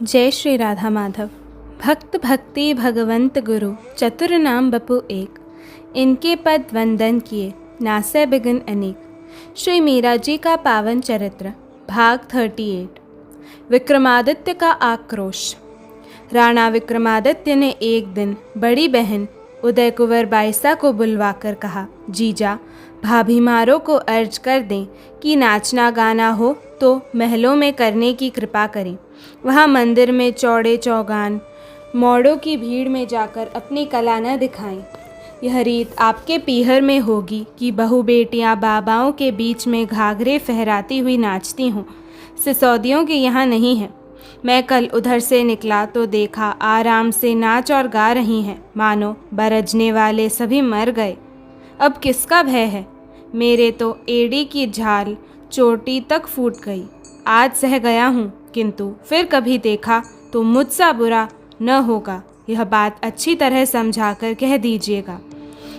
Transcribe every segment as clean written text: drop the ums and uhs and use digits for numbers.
जय श्री राधा माधव। भक्त भक्ति भगवंत गुरु चतुर नाम बपु एक, इनके पद वंदन किए नासे बिगन अनेक। श्री मीरा जी का पावन चरित्र भाग 38। विक्रमादित्य का आक्रोश। राणा विक्रमादित्य ने एक दिन बड़ी बहन उदय कुंवर बाईसा को बुलवाकर कहा, जीजा भाभी मारो को अर्ज कर दें कि नाचना गाना हो तो महलों में करने की कृपा करें। वहाँ मंदिर में चौड़े चौगान मौड़ों की भीड़ में जाकर अपनी कला न दिखाएं। यह रीत आपके पीहर में होगी कि बहू बेटियां बाबाओं के बीच में घाघरे फहराती हुई नाचती हों। सिसौदियों के यहाँ नहीं है। मैं कल उधर से निकला तो देखा आराम से नाच और गा रही हैं, मानो बरजने वाले सभी मर गए। अब किसका भय है? मेरे तो एड़ी की झाल चोटी तक फूट गई। आज सह गया हूँ, किंतु फिर कभी देखा तो मुझसा बुरा न होगा। यह बात अच्छी तरह समझाकर कह दीजिएगा।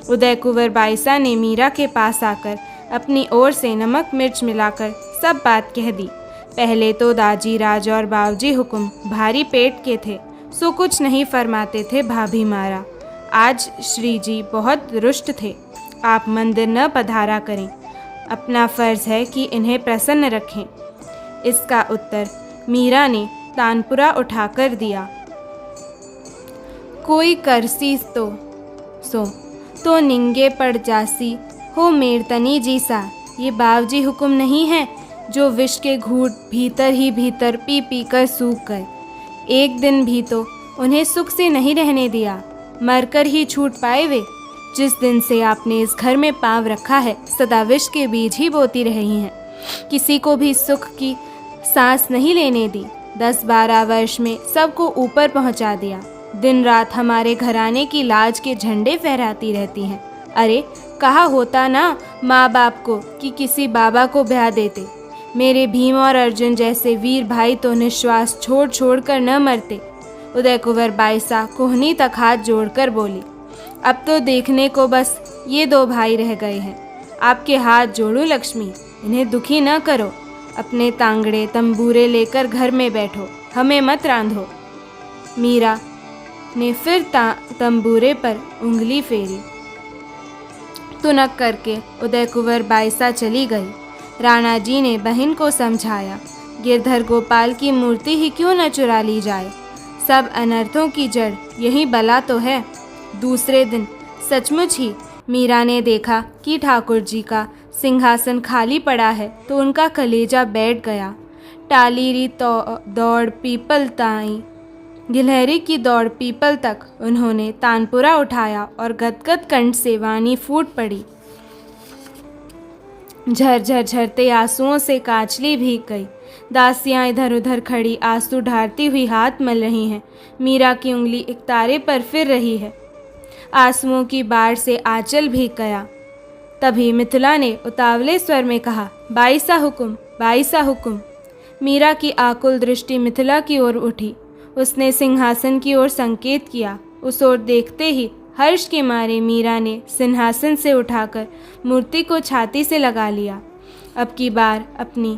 उदय कुंवर बाईसा ने मीरा के पास आकर अपनी ओर से नमक मिर्च मिलाकर सब बात कह दी। पहले तो दाजी राज और बावजी हुकुम भारी पेट के थे, सो कुछ नहीं फरमाते थे भाभी मारा। आज श्री जी बहुत रुष्ट थे। आप मंदिर न पधारा करें, अपना फर्ज है कि इन्हें प्रसन्न रखें। इसका उत्तर मीरा ने तानपुरा उठाकर दिया। कोई करसी तो निंगे पड़ जासी हो मेरतनी जी सा। ये बावजी हुक्म नहीं है जो विष के घूंट भीतर ही भीतर पी पी कर सूख गए। एक दिन भी तो उन्हें सुख से नहीं रहने दिया, मरकर ही छूट पाए वे। जिस दिन से आपने इस घर में पांव रखा है, सदा विष के बीज ही बोती रही हैं। किसी को भी सुख की सांस नहीं लेने दी। 10-12 वर्ष में सबको ऊपर पहुंचा दिया। दिन रात हमारे घराने की लाज के झंडे फहराती रहती हैं। अरे कहा होता ना माँ बाप को कि किसी बाबा को ब्याह देते। मेरे भीम और अर्जुन जैसे वीर भाई तो निश्वास छोड़ छोड़ कर न मरते। उदय कुंवर बाईसा कोहनी तक हाथ जोड़कर बोली, अब तो देखने को बस ये 2 भाई रह गए हैं। आपके हाथ जोड़ूं लक्ष्मी, इन्हें दुखी न करो। अपने तांगड़े तंबूरे लेकर घर में बैठो, हमें मत रांधो। मीरा ने फिर तंबूरे पर उंगली फेरी। तुनक करके उदय कुंवर बाईसा चली गई। राणा जी ने बहन को समझाया, गिरधर गोपाल की मूर्ति ही क्यों न चुरा ली जाए। सब अनर्थों की जड़ यही बला तो है। दूसरे दिन सचमुच ही मीरा ने देखा कि ठाकुर जी का सिंहासन खाली पड़ा है तो उनका कलेजा बैठ गया। टालीरी तो दौड़ पीपल ताई, गिलहरी की दौड़ पीपल तक उन्होंने तानपुरा उठाया और गदगद कंठ से वाणी फूट पड़ी। झरझर झरते आंसुओं से कांचली भीग गई। दासियां इधर उधर खड़ी आंसू ढारती हुई हाथ मल रही हैं। मीरा की उंगली एक तारे पर फिर रही है। आंसुओं की बाढ़ से आंचल भीग गया। तभी मिथिला ने उतावले स्वर में कहा, बाईसा हुकुम, बाईसा हुकुम। मीरा की आकुल दृष्टि मिथिला की ओर उठी। उसने सिंहासन की ओर संकेत किया। उस ओर देखते ही हर्ष के मारे मीरा ने सिंहासन से उठाकर मूर्ति को छाती से लगा लिया। अब की बार अपनी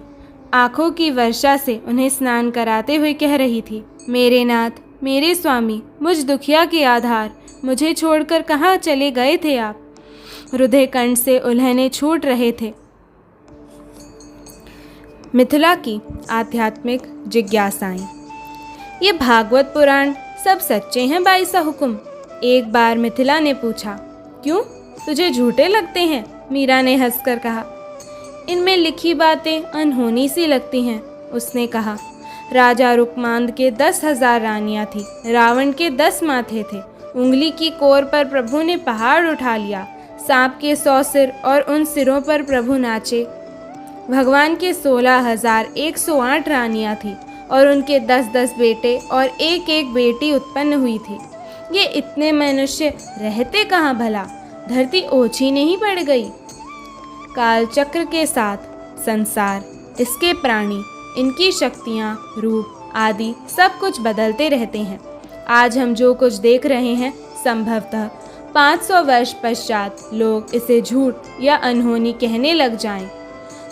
आंखों की वर्षा से उन्हें स्नान कराते हुए कह रही थी, मेरे नाथ, मेरे स्वामी, मुझ दुखिया के आधार, मुझे छोड़कर कहाँ चले गए थे आप। हृदय कंठ से उल्हने छूट रहे थे। मिथिला की आध्यात्मिक जिज्ञासाएं। ये भागवत पुराण सब सच्चे हैं बाईसा हुकुम? एक बार मिथिला ने पूछा। क्यों, तुझे झूठे लगते हैं? मीरा ने हंसकर कहा। इनमें लिखी बातें अनहोनी सी लगती हैं। उसने कहा, राजा रुक्मांद के 10,000 रानियां थी, रावण के 10 माथे थे। उंगली की कोर पर प्रभु ने पहाड़ उठा लिया। सांप के 100 सिर और उन सिरों पर प्रभु नाचे। भगवान के 16,108 रानियां थी और उनके 10-10 बेटे और एक एक बेटी उत्पन्न हुई थी। ये इतने मनुष्य रहते कहाँ भला? धरती ओछी नहीं पड़ गई? काल चक्र के साथ संसार, इसके प्राणी, इनकी शक्तियाँ, रूप आदि सब कुछ बदलते रहते हैं। आज हम जो कुछ देख रहे हैं, संभवतः 500 वर्ष पश्चात लोग इसे झूठ या अनहोनी कहने लग जाएं।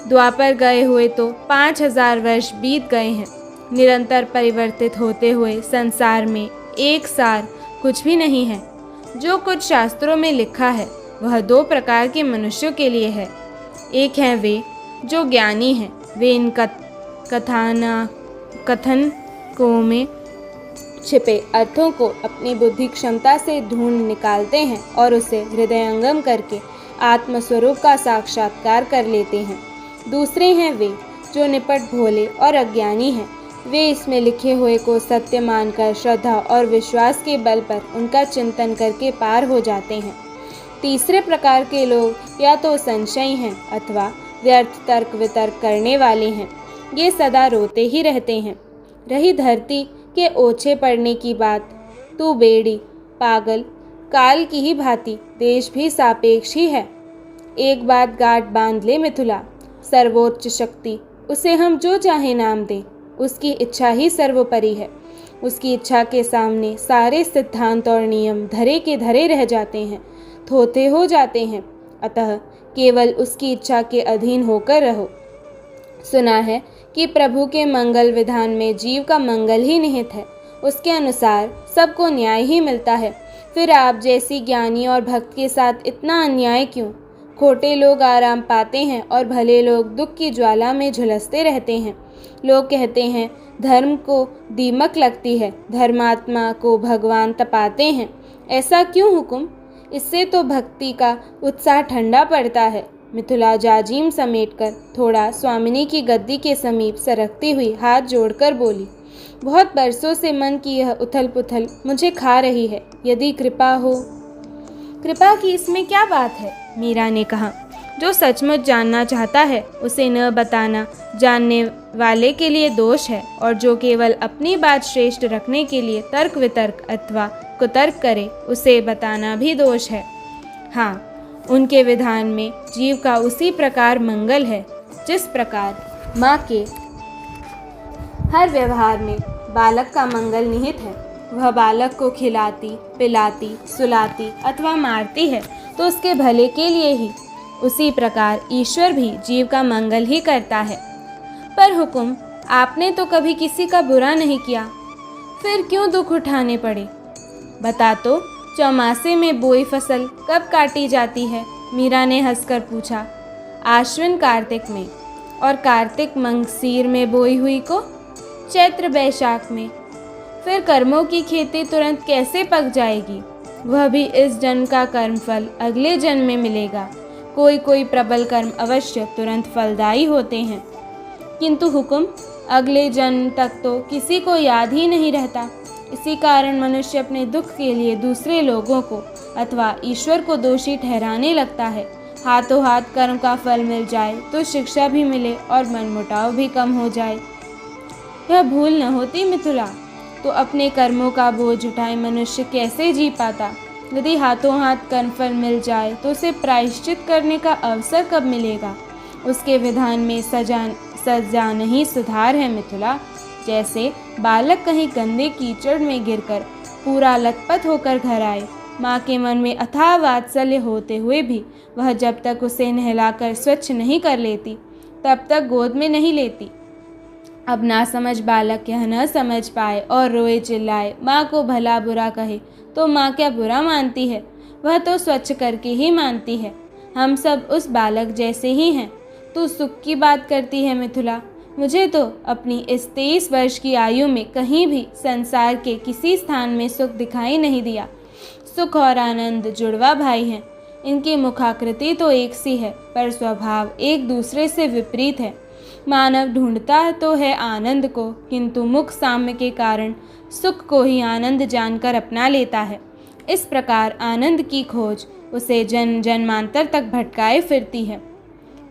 द्वापर गए हुए तो 5,000 वर्ष बीत गए हैं। निरंतर परिवर्तित होते हुए संसार में एक सार कुछ भी नहीं है। जो कुछ शास्त्रों में लिखा है वह दो प्रकार के मनुष्यों के लिए है। एक हैं वे जो ज्ञानी हैं, वे इन कथनकों में छिपे अर्थों को अपनी बुद्धि क्षमता से ढूंढ निकालते हैं और उसे हृदयंगम करके आत्मस्वरूप का साक्षात्कार कर लेते हैं। दूसरे हैं वे जो निपट भोले और अज्ञानी हैं, वे इसमें लिखे हुए को सत्य मानकर श्रद्धा और विश्वास के बल पर उनका चिंतन करके पार हो जाते हैं। तीसरे प्रकार के लोग या तो संशयी हैं अथवा व्यर्थ तर्क वितर्क करने वाले हैं। ये सदा रोते ही रहते हैं। रही धरती के ओछे पड़ने की बात, तू बेड़ी पागल काल की ही भांति देश भी सापेक्ष ही है। एक बात गांठ बांध ले मिथुला, सर्वोच्च शक्ति उसे हम जो चाहे नाम दें, उसकी इच्छा ही सर्वोपरि है। उसकी इच्छा के सामने सारे सिद्धांत और नियम धरे के धरे रह जाते हैं, थोथे हो जाते हैं। अतः केवल उसकी इच्छा के अधीन होकर रहो। सुना है कि प्रभु के मंगल विधान में जीव का मंगल ही निहित है, उसके अनुसार सबको न्याय ही मिलता है। फिर आप जैसी ज्ञानी और भक्त के साथ इतना अन्याय क्यों? खोटे लोग आराम पाते हैं और भले लोग दुख की ज्वाला में झुलसते रहते हैं। लोग कहते हैं धर्म को दीमक लगती है, धर्मात्मा को भगवान तपाते हैं। ऐसा क्यों हुकुम? इससे तो भक्ति का उत्साह ठंडा पड़ता है। मिथुला जाजीम समेटकर थोड़ा स्वामिनी की गद्दी के समीप सरकती हुई हाथ जोड़कर बोली, बहुत बरसों से मन की यह उथल पुथल मुझे खा रही है। यदि कृपा हो। कृपा की इसमें क्या बात है? मीरा ने कहा। जो सचमुच जानना चाहता है उसे न बताना जानने वाले के लिए दोष है, और जो केवल अपनी बात श्रेष्ठ रखने के लिए तर्क वितर्क अथवा कुतर्क करे उसे बताना भी दोष है। हाँ, उनके विधान में जीव का उसी प्रकार मंगल है जिस प्रकार माँ के हर व्यवहार में बालक का मंगल निहित है। वह बालक को खिलाती पिलाती सुलाती अथवा मारती है तो उसके भले के लिए ही। उसी प्रकार ईश्वर भी जीव का मंगल ही करता है। पर हुकुम, आपने तो कभी किसी का बुरा नहीं किया, फिर क्यों दुख उठाने पड़े? बता तो, चौमासे में बोई फसल कब काटी जाती है? मीरा ने हंसकर पूछा। आश्विन कार्तिक में, और कार्तिक मंगसीर में बोई हुई को चैत्र बैशाख में। फिर कर्मों की खेती तुरंत कैसे पक जाएगी? वह भी इस जन्म का कर्मफल अगले जन्म में मिलेगा। कोई कोई प्रबल कर्म अवश्य तुरंत फलदायी होते हैं, किंतु हुकुम, अगले जन्म तक तो किसी को याद ही नहीं रहता। इसी कारण मनुष्य अपने दुख के लिए दूसरे लोगों को अथवा ईश्वर को दोषी ठहराने लगता है। हाथों हाथ कर्म का फल मिल जाए तो शिक्षा भी मिले और मनमुटाव भी कम हो जाए। यह भूल न होती मिथुला, तो अपने कर्मों का बोझ उठाए मनुष्य कैसे जी पाता? यदि हाथों हाथ कर्मफल मिल जाए तो उसे प्रायश्चित करने का अवसर कब मिलेगा? उसके विधान में सजा नहीं सुधार है मिथुला। जैसे बालक कहीं गंदे कीचड़ में गिरकर पूरा लथपथ होकर घर आए, माँ के मन में अथाह वात्सल्य होते हुए भी वह जब तक उसे नहलाकर स्वच्छ नहीं कर लेती तब तक गोद में नहीं लेती। अब नासमझ बालक यह न समझ पाए और रोए चिल्लाए, माँ को भला बुरा कहे तो माँ क्या बुरा मानती है? वह तो स्वच्छ करके ही मानती है। हम सब उस बालक जैसे ही हैं। तू सुख की बात करती है मिथुला। मुझे तो अपनी इस 23 वर्ष की आयु में कहीं भी संसार के किसी स्थान में सुख दिखाई नहीं दिया। सुख और आनंद जुड़वा भाई हैं। इनकी मुखाकृति तो एक सी है, पर स्वभाव एक दूसरे से विपरीत है। मानव ढूंढता तो है आनंद को, किंतु मुख साम्य के कारण सुख को ही आनंद जानकर अपना लेता है। इस प्रकार आनंद की खोज उसे जन्म जन्मांतर तक भटकाए फिरती है।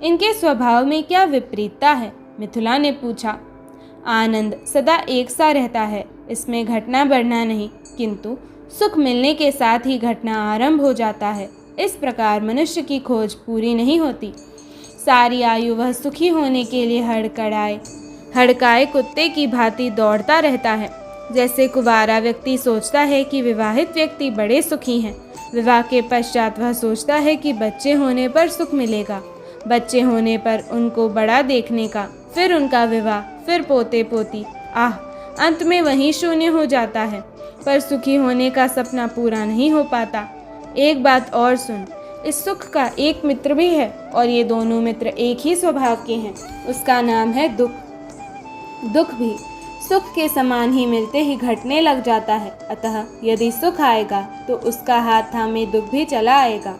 इनके स्वभाव में क्या विपरीतता है? मिथुला ने पूछा। आनंद सदा एक सा रहता है, इसमें घटना बढ़ना नहीं, किंतु सुख मिलने के साथ ही घटना आरंभ हो जाता है। इस प्रकार मनुष्य की खोज पूरी नहीं होती। सारी आयु वह सुखी होने के लिए हड़काए कुत्ते की भांति दौड़ता रहता है। जैसे कुंवारा व्यक्ति सोचता है कि विवाहित व्यक्ति बड़े सुखी हैं, विवाह के पश्चात वह सोचता है कि बच्चे होने पर सुख मिलेगा, बच्चे होने पर उनको बड़ा देखने का, फिर उनका विवाह, फिर पोते पोती, आह, अंत में वही शून्य हो जाता है। पर सुखी होने का सपना पूरा नहीं हो पाता। एक बात और सुन, इस सुख का एक मित्र भी है और ये दोनों मित्र एक ही स्वभाव के हैं। उसका नाम है दुख। दुख भी सुख के समान ही मिलते ही घटने लग जाता है। अतः यदि सुख आएगा तो उसका हाथ थामे दुख भी चला आएगा।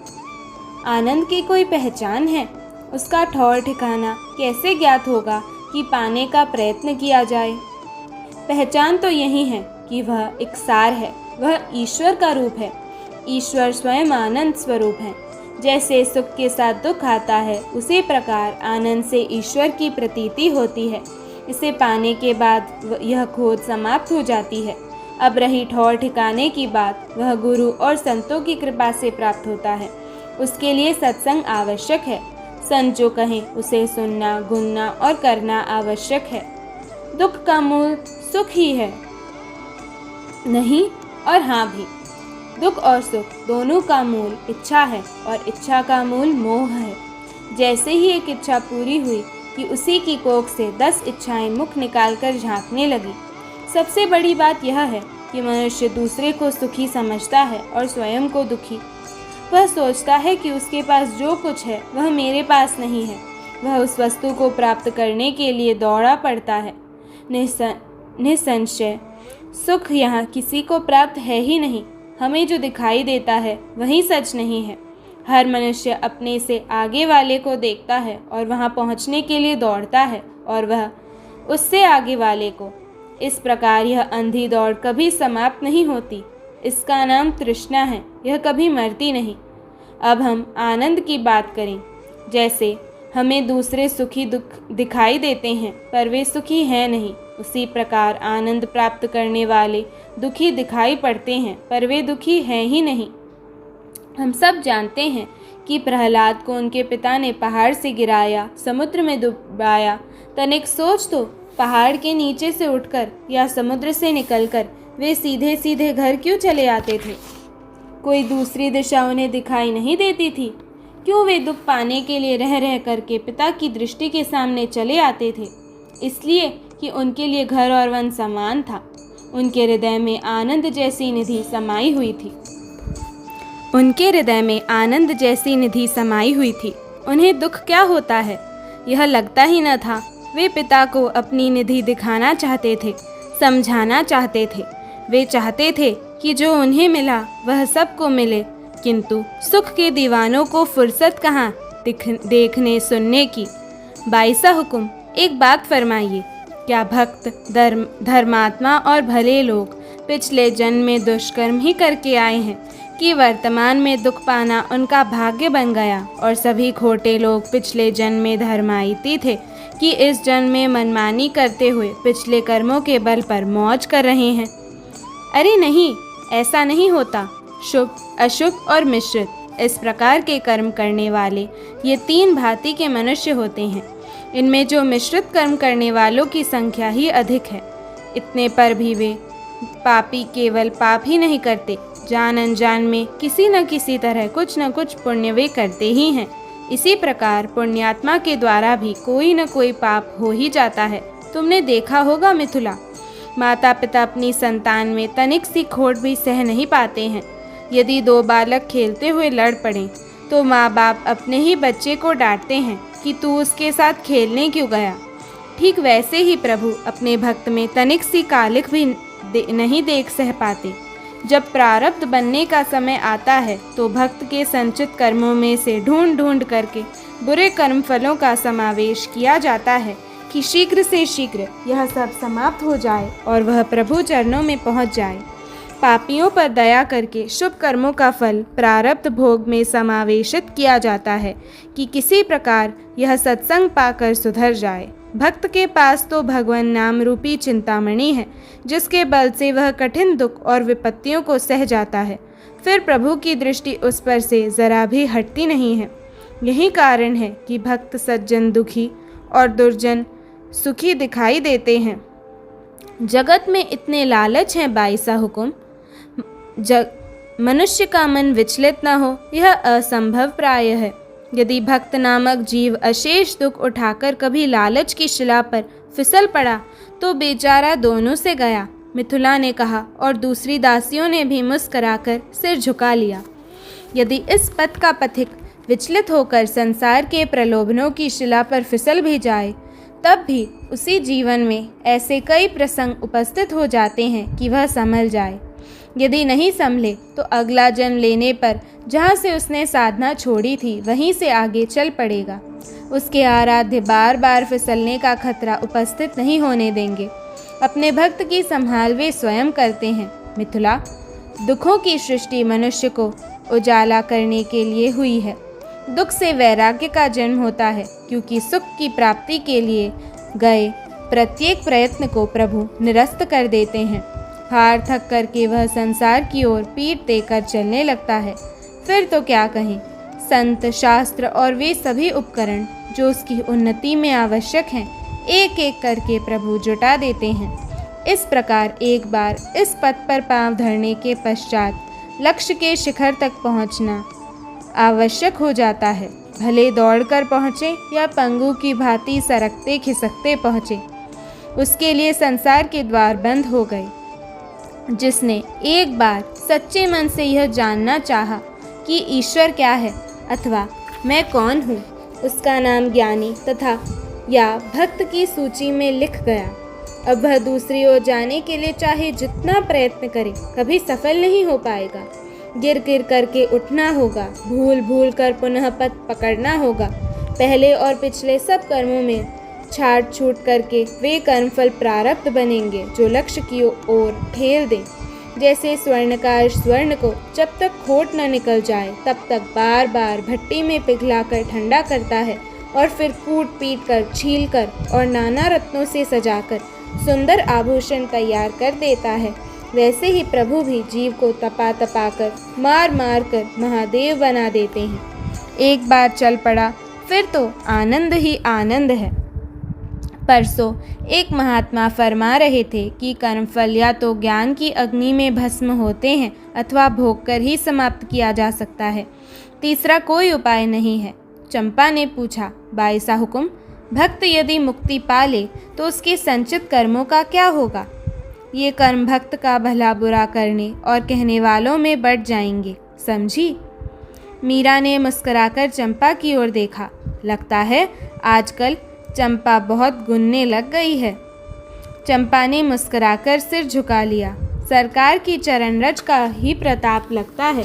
आनंद की कोई पहचान है? उसका ठौर ठिकाना कैसे ज्ञात होगा कि पाने का प्रयत्न किया जाए? पहचान तो यही है कि वह एक सार है, वह ईश्वर का रूप है। ईश्वर स्वयं आनंद स्वरूप है। जैसे सुख के साथ दुख आता है, उसी प्रकार आनंद से ईश्वर की प्रतीति होती है। इसे पाने के बाद यह खोज समाप्त हो जाती है। अब रही ठौर ठिकाने की बात, वह गुरु और संतों की कृपा से प्राप्त होता है। उसके लिए सत्संग आवश्यक है। संत जो कहें उसे सुनना, गुनना और करना आवश्यक है। दुख का मूल सुख ही है, नहीं और हाँ भी। दुख और सुख दोनों का मूल इच्छा है और इच्छा का मूल मोह है। जैसे ही एक इच्छा पूरी हुई कि उसी की कोख से 10 इच्छाएं मुख निकालकर झांकने लगी। सबसे बड़ी बात यह है कि मनुष्य दूसरे को सुखी समझता है और स्वयं को दुखी। वह सोचता है कि उसके पास जो कुछ है वह मेरे पास नहीं है। वह उस वस्तु को प्राप्त करने के लिए दौड़ा पड़ता है। निसंशय सुख यहाँ किसी को प्राप्त है ही नहीं। हमें जो दिखाई देता है वही सच नहीं है। हर मनुष्य अपने से आगे वाले को देखता है और वहाँ पहुँचने के लिए दौड़ता है, और वह उससे आगे वाले को। इस प्रकार यह अंधी दौड़ कभी समाप्त नहीं होती। इसका नाम तृष्णा है, यह कभी मरती नहीं। अब हम आनंद की बात करें। जैसे हमें दूसरे सुखी दुख दिखाई देते हैं पर वे सुखी हैं नहीं, उसी प्रकार आनंद प्राप्त करने वाले दुखी दिखाई पड़ते हैं पर वे दुखी हैं ही नहीं। हम सब जानते हैं कि प्रहलाद को उनके पिता ने पहाड़ से गिराया, समुद्र में डुबाया। तनिक सोच तो, पहाड़ के नीचे से उठकर या समुद्र से निकलकर वे सीधे सीधे घर क्यों चले आते थे? कोई दूसरी दिशा उन्हें दिखाई नहीं देती थी? क्यों वे दुख पाने के लिए रह रह करके पिता की दृष्टि के सामने चले आते थे? इसलिए कि उनके लिए घर और वन समान था। उनके हृदय में आनंद जैसी निधि समाई हुई थी। उनके हृदय में आनंद जैसी निधि समाई हुई थी। उन्हें दुख क्या होता है यह लगता ही न था। वे पिता को अपनी निधि दिखाना चाहते थे, समझाना चाहते थे। वे चाहते थे कि जो उन्हें मिला वह सबको मिले, किंतु सुख के दीवानों को फुर्सत कहाँ देखने सुनने की। बाईसा हुकुम, एक बात फरमाइए, क्या भक्त धर्मात्मा और भले लोग पिछले जन्म में दुष्कर्म ही करके आए हैं कि वर्तमान में दुख पाना उनका भाग्य बन गया, और सभी खोटे लोग पिछले जन्म में धर्मायती थे कि इस जन्म में मनमानी करते हुए पिछले कर्मों के बल पर मौज कर रहे हैं? अरे नहीं, ऐसा नहीं होता। शुभ, अशुभ और मिश्रित इस प्रकार के कर्म करने वाले ये 3 भांति के मनुष्य होते हैं। इनमें जो मिश्रित कर्म करने वालों की संख्या ही अधिक है। इतने पर भी वे पापी केवल पाप ही नहीं करते, जान अनजान में किसी न किसी तरह कुछ न कुछ पुण्य वे करते ही हैं। इसी प्रकार पुण्यात्मा के द्वारा भी कोई न कोई पाप हो ही जाता है। तुमने देखा होगा मिथुला, माता पिता अपनी संतान में तनिक सी खोट भी सह नहीं पाते हैं। यदि 2 बालक खेलते हुए लड़ पड़ें तो माँ बाप अपने ही बच्चे को डांटते हैं कि तू उसके साथ खेलने क्यों गया। ठीक वैसे ही प्रभु अपने भक्त में तनिक सी कालिख भी नहीं देख सह पाते। जब प्रारब्ध बनने का समय आता है तो भक्त के संचित कर्मों में से ढूंढ ढूंढ करके बुरे कर्म फलों का समावेश किया जाता है कि शीघ्र से शीघ्र यह सब समाप्त हो जाए और वह प्रभु चरणों में पहुंच जाए। पापियों पर दया करके शुभ कर्मों का फल प्रारब्ध भोग में समावेशित किया जाता है कि किसी प्रकार यह सत्संग पाकर सुधर जाए। भक्त के पास तो भगवान नाम रूपी चिंतामणि है, जिसके बल से वह कठिन दुख और विपत्तियों को सह जाता है। फिर प्रभु की दृष्टि उस पर से जरा भी हटती नहीं है। यही कारण है कि भक्त सज्जन दुखी और दुर्जन सुखी दिखाई देते हैं। जगत में इतने लालच हैं बाईसा हुकुम, मनुष्य का मन विचलित न हो यह असंभव प्राय है। यदि भक्त नामक जीव अशेष दुख उठाकर कभी लालच की शिला पर फिसल पड़ा तो बेचारा दोनों से गया, मिथुला ने कहा, और दूसरी दासियों ने भी मुस्कराकर सिर झुका लिया। यदि इस पथ का पथिक विचलित होकर संसार के प्रलोभनों की शिला पर फिसल भी जाए, तब भी उसी जीवन में ऐसे कई प्रसंग उपस्थित हो जाते हैं कि वह संभल जाए। यदि नहीं संभले तो अगला जन्म लेने पर जहाँ से उसने साधना छोड़ी थी वहीं से आगे चल पड़ेगा। उसके आराध्य बार बार फिसलने का खतरा उपस्थित नहीं होने देंगे। अपने भक्त की संभाल वे स्वयं करते हैं। मिथुला, दुखों की सृष्टि मनुष्य को उजाला करने के लिए हुई है। दुख से वैराग्य का जन्म होता है, क्योंकि सुख की प्राप्ति के लिए गए प्रत्येक प्रयत्न को प्रभु निरस्त कर देते हैं। हार थक करके वह संसार की ओर पीठ देकर चलने लगता है। फिर तो क्या कहें, संत, शास्त्र और वे सभी उपकरण जो उसकी उन्नति में आवश्यक हैं, एक एक करके प्रभु जुटा देते हैं। इस प्रकार एक बार इस पथ पर पांव धरने के पश्चात लक्ष्य के शिखर तक पहुंचना आवश्यक हो जाता है। भले दौड़कर पहुँचे या पंगु की भांति सरकते खिसकते पहुँचे, उसके लिए संसार के द्वार बंद हो गए। जिसने एक बार सच्चे मन से यह जानना चाहा कि ईश्वर क्या है अथवा मैं कौन हूँ, उसका नाम ज्ञानी तथा या भक्त की सूची में लिख गया। अब वह दूसरी ओर जाने के लिए चाहे जितना प्रयत्न करे, कभी सफल नहीं हो पाएगा। गिर गिर करके उठना होगा, भूल भूल कर पुनः पथ पकड़ना होगा। पहले और पिछले सब कर्मों में छाट छूट करके वे कर्मफल प्रारब्ध बनेंगे जो लक्ष्य की ओर ठेल दें। जैसे स्वर्णकार स्वर्ण को जब तक खोट न निकल जाए तब तक बार बार भट्टी में पिघलाकर ठंडा करता है और फिर कूट पीट कर, छील कर और नाना रत्नों से सजाकर सुंदर आभूषण तैयार कर देता है, वैसे ही प्रभु भी जीव को तपा तपा कर, मार मार कर महादेव बना देते हैं। एक बार चल पड़ा फिर तो आनंद ही आनंद है। परसों एक महात्मा फरमा रहे थे कि कर्मफल या तो ज्ञान की अग्नि में भस्म होते हैं अथवा भोग कर ही समाप्त किया जा सकता है, तीसरा कोई उपाय नहीं है। चंपा ने पूछा, बाईसा हुकुम, भक्त यदि मुक्ति पा ले तो उसके संचित कर्मों का क्या होगा? ये कर्म भक्त का भला बुरा करने और कहने वालों में बढ़ जाएंगे, समझी? मीरा ने मुस्कुराकर चंपा की ओर देखा। लगता है आजकल चंपा बहुत गुनने लग गई है। चंपा ने मुस्कुराकर सिर झुका लिया। सरकार की चरण रज का ही प्रताप लगता है।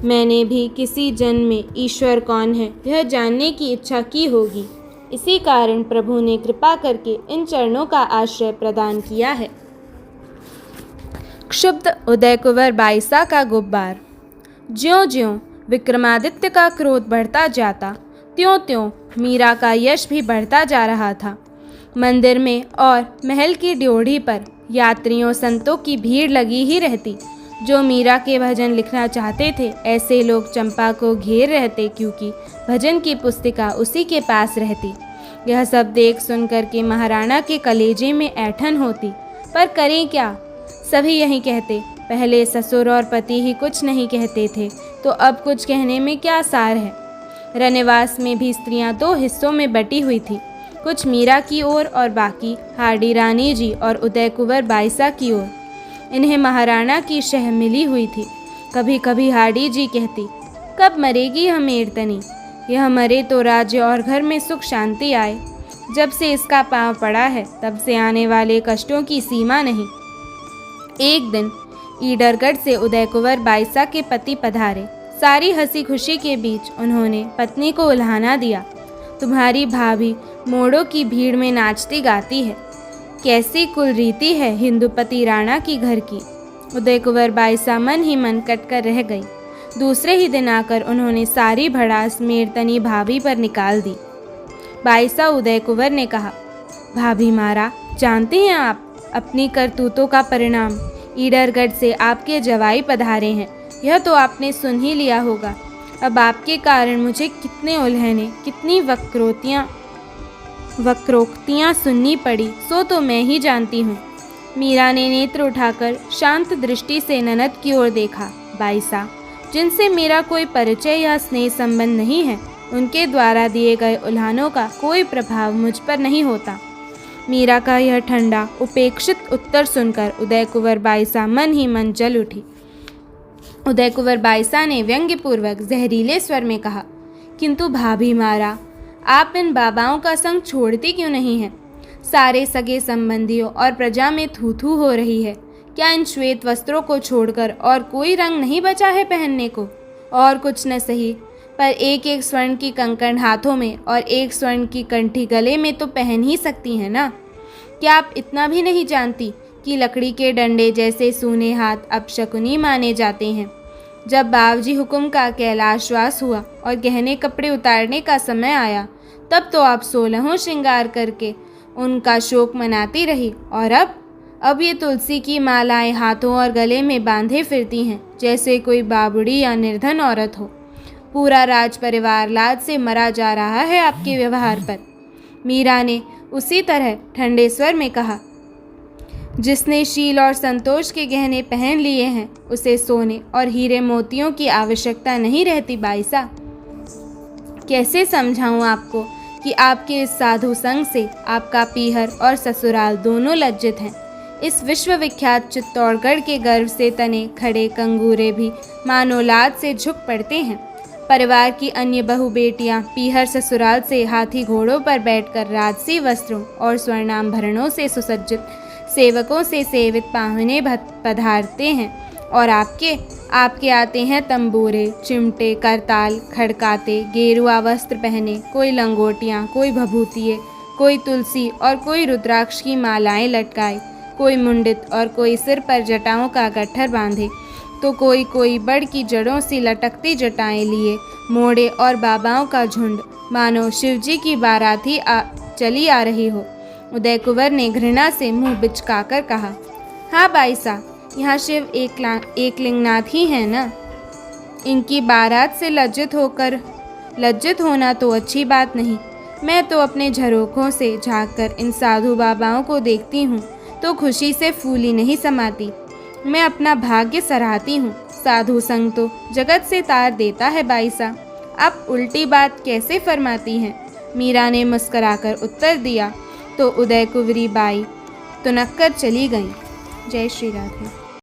मैंने भी किसी जन्म में ईश्वर कौन है यह जानने की इच्छा की होगी, इसी कारण प्रभु ने कृपा करके इन चरणों का आश्रय प्रदान किया है। क्षुब्ध उदय कुंवर बाईसा का गुब्बार। ज्यों ज्यों विक्रमादित्य का क्रोध बढ़ता जाता, त्यों त्यों मीरा का यश भी बढ़ता जा रहा था। मंदिर में और महल की ड्योढ़ी पर यात्रियों संतों की भीड़ लगी ही रहती। जो मीरा के भजन लिखना चाहते थे ऐसे लोग चंपा को घेर रहते, क्योंकि भजन की पुस्तिका उसी के पास रहती। यह सब देख सुन कर के महाराणा के कलेजे में ऐंठन होती, पर करें क्या? सभी यही कहते। पहले ससुर और पति ही कुछ नहीं कहते थे, तो अब कुछ कहने में क्या सार है? रनिवास में भी स्त्रियां दो हिस्सों में बटी हुई थी, कुछ मीरा की ओर और बाकी हार्डी रानी जी और उदय कुंवर बाईसा की ओर। इन्हें महाराणा की शह मिली हुई थी। कभी कभी हार्डी जी कहती, कब मरेगी यह मेड़तनी? यह मरे तो राज्य और घर में सुख शांति आए। जब से इसका पांव पड़ा है तब से आने वाले कष्टों की सीमा नहीं। एक दिन ईडरगढ़ से उदय कुंवर बाईसा के पति पधारे। सारी हंसी खुशी के बीच उन्होंने पत्नी को उल्हाना दिया। तुम्हारी भाभी मोड़ों की भीड़ में नाचती गाती है। कैसी कुल रीति है हिंदुपति राणा की घर की। उदय कुंवर बाईसा मन ही मन कटकर रह गई। दूसरे ही दिन आकर उन्होंने सारी भड़ास मेड़तनी भाभी पर निकाल दी। बाईसा उदय कुंवर ने कहा, भाभी मारा, जानते हैं आप अपनी करतूतों का परिणाम? ईडरगढ़ से आपके जवाई पधारे हैं, यह तो आपने सुन ही लिया होगा। अब आपके कारण मुझे कितने उल्हने, कितनी वक्रोक्तियाँ सुननी पड़ी, सो तो मैं ही जानती हूँ। मीरा ने नेत्र उठाकर शांत दृष्टि से ननद की ओर देखा। बाईसा, जिनसे मेरा कोई परिचय या स्नेह संबंध नहीं है, उनके द्वारा दिए गए उल्हानों का कोई प्रभाव मुझ पर नहीं होता। मीरा का यह ठंडा उपेक्षित उत्तर सुनकर उदय कुंवर बाईसा मन ही मन जल उठी। उदय कुंवर बाईसा ने व्यंग्यपूर्वक जहरीले स्वर में कहा, किंतु भाभी मारा, आप इन बाबाओं का संग छोड़ती क्यों नहीं हैं? सारे सगे संबंधियों और प्रजा में थू थू हो रही है। क्या इन श्वेत वस्त्रों को छोड़कर और कोई रंग नहीं बचा है पहनने को? और कुछ न सही, पर एक एक स्वर्ण की कंकण हाथों में और एक स्वर्ण की कंठी गले में तो पहन ही सकती हैं ना। क्या आप इतना भी नहीं जानती कि लकड़ी के डंडे जैसे सूने हाथ अपशकुनी माने जाते हैं? जब बावजी हुकुम का कैलाशवास हुआ और गहने कपड़े उतारने का समय आया, तब तो आप 16 श्रृंगार करके उनका शोक मनाती रही, और अब ये तुलसी की मालाएं हाथों और गले में बांधे फिरती हैं जैसे कोई बाबुड़ी या निर्धन औरत हो। पूरा राज परिवार लाज से मरा जा रहा है आपके व्यवहार पर। मीरा ने उसी तरह ठंडे स्वर में कहा, जिसने शील और संतोष के गहने पहन लिए हैं उसे सोने और हीरे मोतियों की आवश्यकता नहीं रहती बाईसा। कैसे समझाऊं आपको कि आपके इस साधु संग से आपका पीहर और ससुराल दोनों लज्जित हैं। इस विश्वविख्यात चित्तौड़गढ़ के गर्व से तने खड़े कंगूरे भी मानो लाज से झुक पड़ते हैं। परिवार की अन्य बहु बेटियां पीहर ससुराल से हाथी घोड़ों पर बैठकर राजसी वस्त्रों और स्वर्णाभरणों से सुसज्जित सेवकों से सेवित पाहुने पधारते हैं, और आपके आते हैं तंबूरे, चिमटे, करताल खड़काते, गेरुआ वस्त्र पहने, कोई लंगोटियाँ, कोई भभूतिये, कोई तुलसी और कोई रुद्राक्ष की मालाएं लटकाए, कोई मुंडित और कोई सिर पर जटाओं का गट्ठर बांधे, तो कोई बड़ की जड़ों से लटकती जटाएं लिए मोड़े और बाबाओं का झुंड मानो शिवजी की बाराती चली आ रही हो। उदय कुंवर ने घृणा से मुंह बिचकाकर कहा, हाँ बाईसा, यहाँ शिव एक लिंगनाथ ही है ना। इनकी बारात से लज्जित होना तो अच्छी बात नहीं। मैं तो अपने झरोखों से झांककर इन साधु बाबाओं को देखती हूँ तो खुशी से फूली नहीं समाती। मैं अपना भाग्य सराहती हूँ। साधु संग तो जगत से तार देता है बाईसा। आप उल्टी बात कैसे फरमाती हैं? मीरा ने मुस्कराकर उत्तर दिया तो उदय कुंवरी बाई तुनक कर चली गईं। जय श्री राधे।